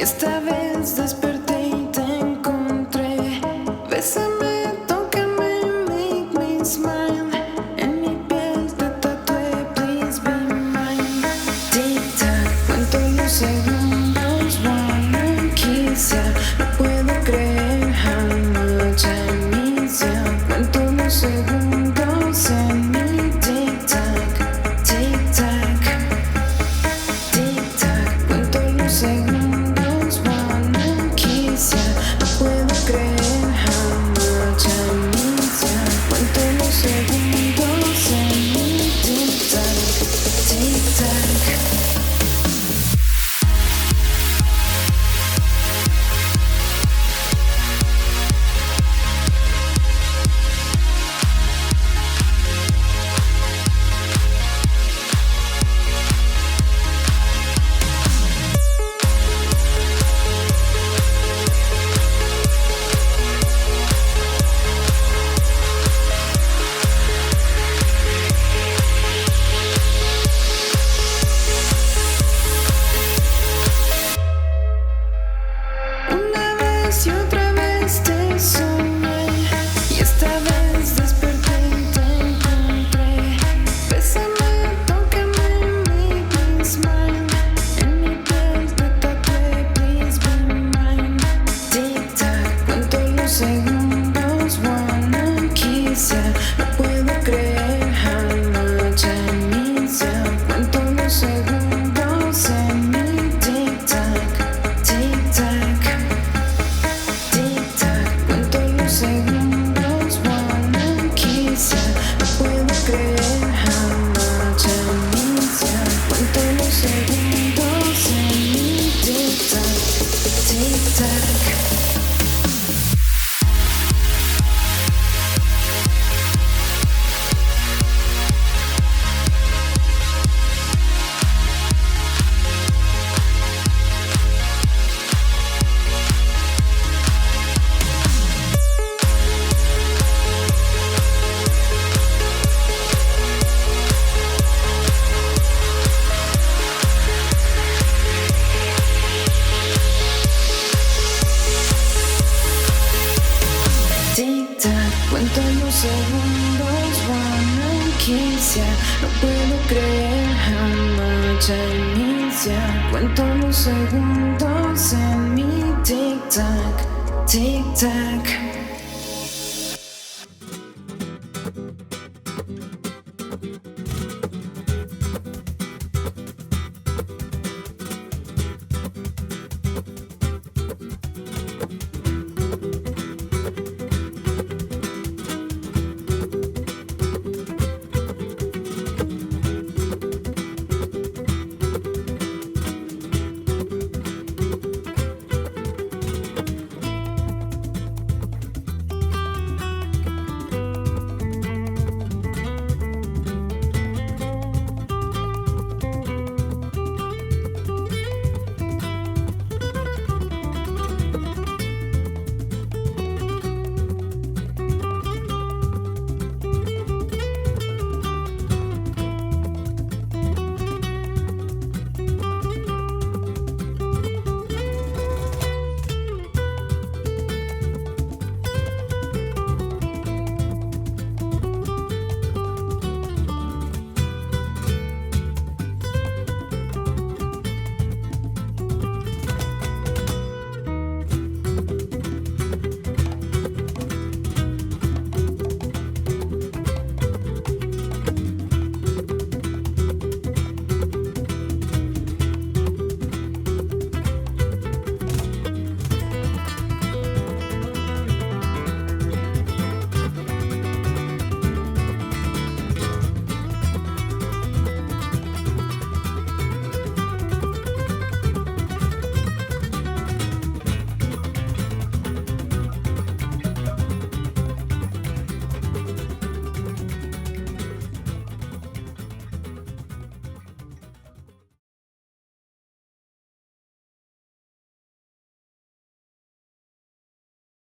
esta vez desperté y te encontré. Bésame, tócame, make me smile. En mi piel te tatué, please be mine. Tic-tac, cuento los segundos, wanna kiss ya. No puedo creer how much I miss ya. Cuento los segundos en mi tic-tac, tic-tac, tic-tac. Cuento los segundos, wanna kiss ya. No puedo creer how much I miss ya. Cuento los segundos en mi tic-tac, tic-tac. Una vez y otra vez te soñé, y esta vez desperté y te encontré. Bésame, tócame, make me smile. En mi piel te tatué, please be mine. Tic-tac, cuento los segundos, wanna kiss ya. No puedo creer how much I miss ya. Cuento los segundos en mi tic-tac, tic-tac, tic-tac. Cuento los segundos, wanna kiss ya. No puedo creer how much I miss ya. Cuento los segundos en mi tic-tac, tic-tac. Tic-tac, cuento los segundos, wanna kiss ya. No puedo creer how much I miss ya. Cuento los segundos en mi tic-tac, tic-tac.